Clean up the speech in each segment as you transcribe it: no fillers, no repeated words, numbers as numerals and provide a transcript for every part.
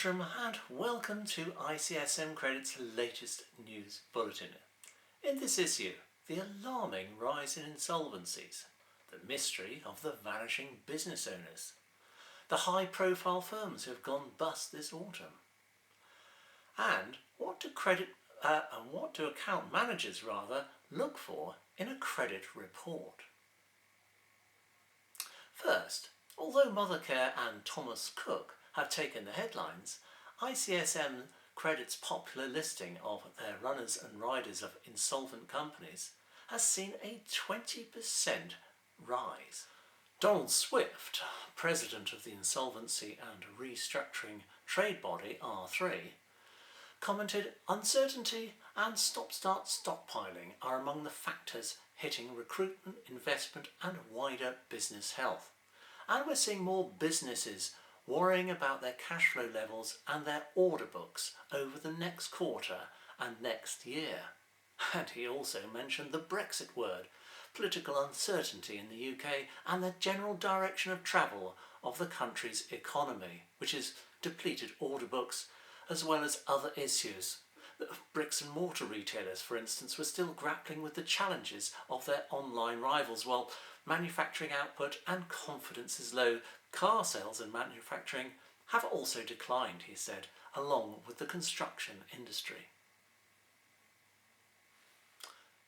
Mottram and welcome to ICSM Credit's latest news bulletin. In this issue, the alarming rise in insolvencies, the mystery of the vanishing business owners, the high-profile firms who have gone bust this autumn, and what do account managers look for in a credit report. First, although Mothercare and Thomas Cook have taken the headlines, ICSM Credit's popular listing of their runners and riders of insolvent companies has seen a 20% rise. Donald Swift, president of the Insolvency and Restructuring trade body R3, commented, "Uncertainty and stop-start stockpiling are among the factors hitting recruitment, investment and wider business health. And we're seeing more businesses worrying about their cash flow levels and their order books over the next quarter and next year." And he also mentioned the Brexit word, political uncertainty in the UK and the general direction of travel of the country's economy, which is depleted order books, as well as other issues. The bricks and mortar retailers, for instance, were still grappling with the challenges of their online rivals, while manufacturing output and confidence is low. Car sales and manufacturing have also declined, he said, along with the construction industry.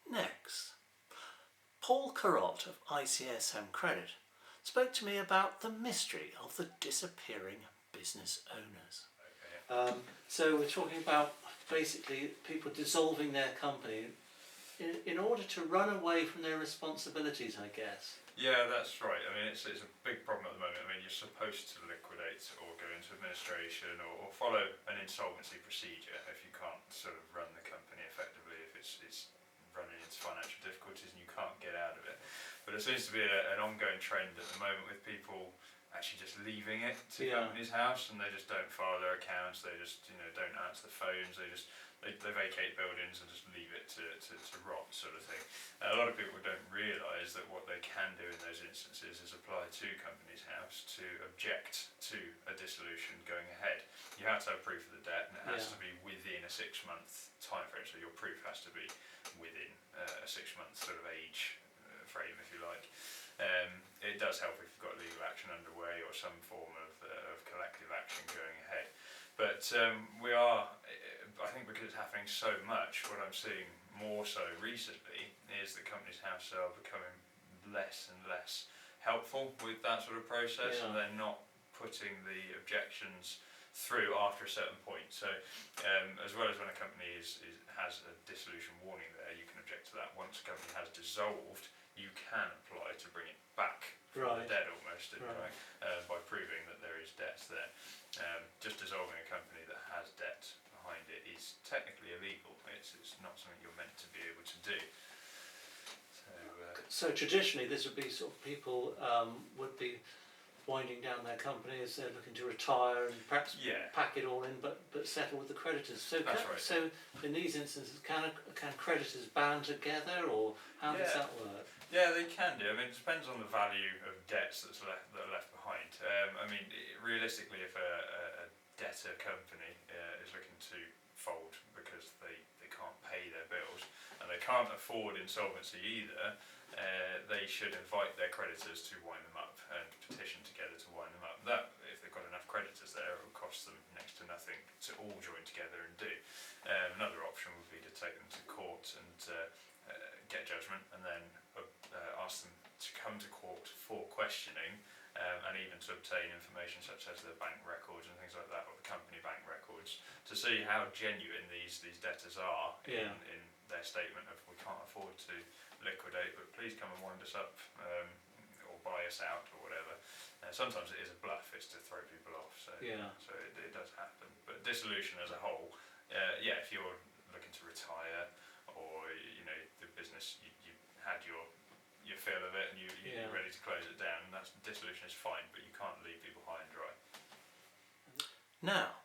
Next, Paul Carrott of ICSM Credit spoke to me about the mystery of the disappearing business owners. So we're talking about basically people dissolving their company in order to run away from their responsibilities, I guess. Yeah, that's right. I mean, it's a big problem at the moment. I mean, you're supposed to liquidate or go into administration or follow an insolvency procedure if you can't sort of run the company effectively, if it's running into financial difficulties and you can't get out of it. But it seems to be an ongoing trend at the moment with people actually just leaving it to company's house, and they just don't file their accounts, they just don't answer the phones, they vacate buildings and just leave it to rot, sort of thing. A lot of people don't realise that what they can do in those instances is apply to company's house to object to a dissolution going ahead. You have to have proof of the debt, and it has to be within a 6-month time frame, so your proof has to be within a 6-month sort of age frame, if you like. It does help if you've got legal action underway or some form of collective action going ahead. But I think because it's happening so much, what I'm seeing more so recently is that companies' house are becoming less and less helpful with that sort of process, and they're not putting the objections through after a certain point. So as well as when a company has a dissolution warning there, you can object to that. Once a company has dissolved, you can apply to bring it back from the dead almost, by proving that there is debt there. Just dissolving a company that has debt behind it is technically illegal. It's not something you're meant to be able to do. So traditionally this would be sort of people would be winding down their company as they're looking to retire and perhaps pack it all in, but settle with the creditors. So so in these instances, can creditors band together, or how does that work? Yeah, they can do. I mean, it depends on the value of debts that are left behind. I mean, realistically, if a debtor company is looking to fold because they can't pay their bills and they can't afford insolvency either, they should invite their creditors to wind them up and petition together to wind them up. That, if they've got enough creditors there, it will cost them next to nothing to all join together and do. Another option would be to take them to court and get judgment, and then ask them to come to court for questioning, and even to obtain information such as their bank records and things like that, or the company bank records, to see how genuine these debtors are in their statement of, we can't afford to liquidate, but please come and wind us up, or buy us out, or whatever. Sometimes it is a bluff, it's to throw people off, so it does happen. But dissolution as a whole, if you're looking to retire, or the business you had your fill of it and you're ready to close it down, dissolution is fine, but you can't leave people high and dry. Now,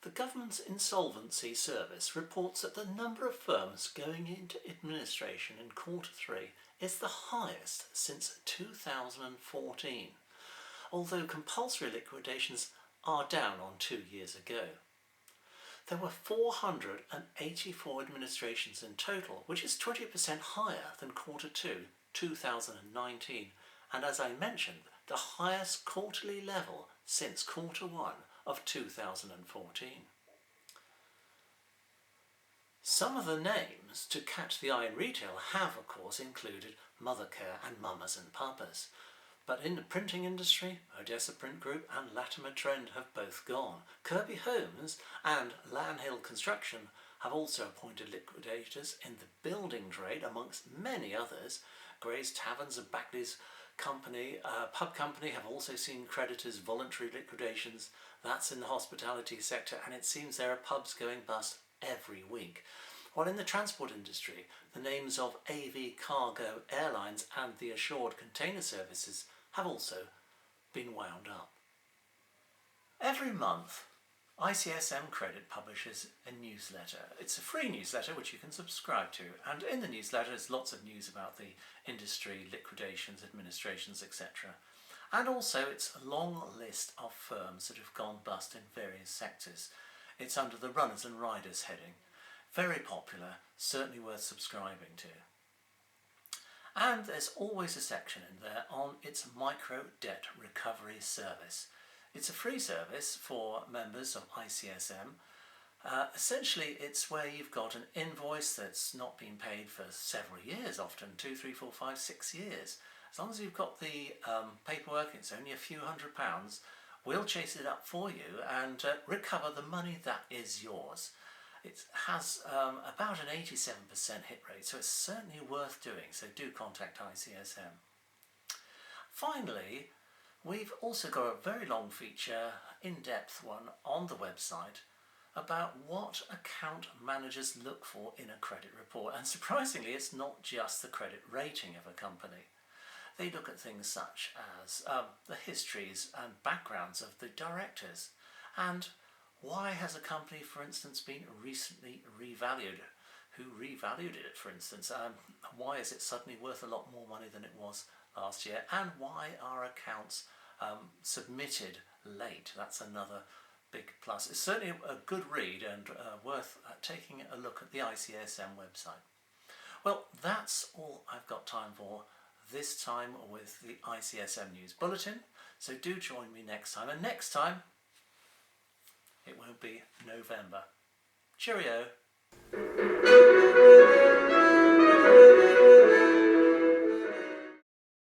the government's insolvency service reports that the number of firms going into administration in Q3 is the highest since 2014, although compulsory liquidations are down on 2 years ago. There were 484 administrations in total, which is 20% higher than Q2 2019, and as I mentioned, the highest quarterly level since Q1 of 2014. Some of the names to catch the eye in retail have, of course, included Mothercare and Mamas and Papas. But in the printing industry, Odessa Print Group and Latimer Trend have both gone. Kirby Homes and Lanhill Construction have also appointed liquidators in the building trade, amongst many others. Gray's Taverns and Backley's pub company have also seen creditors' voluntary liquidations. That's in the hospitality sector, and it seems there are pubs going bust every week. While in the transport industry, the names of AV Cargo Airlines and the Assured Container Services have also been wound up. Every month, ICSM Credit publishes a newsletter. It's a free newsletter which you can subscribe to, and in the newsletter there's lots of news about the industry, liquidations, administrations, etc. And also it's a long list of firms that have gone bust in various sectors. It's under the Runners and Riders heading. Very popular, certainly worth subscribing to. And there's always a section in there on its micro debt recovery service. It's a free service for members of ICSM. Essentially, it's where you've got an invoice that's not been paid for several years, often 2, 3, 4, 5, 6 years. As long as you've got the paperwork, it's only a few £100s, we'll chase it up for you and recover the money that is yours. It has about an 87% hit rate, so it's certainly worth doing, so do contact ICSM. Finally, we've also got a very long feature, in-depth one, on the website about what account managers look for in a credit report. And surprisingly, it's not just the credit rating of a company. They look at things such as the histories and backgrounds of the directors, and why has a company, for instance, been recently revalued? Who revalued it, for instance? Why is it suddenly worth a lot more money than it was last year? And why are accounts submitted late? That's another big plus. It's certainly a good read and worth taking a look at the ICSM website. Well, that's all I've got time for this time with the ICSM News Bulletin. So do join me next time. And next time, it won't be November. Cheerio.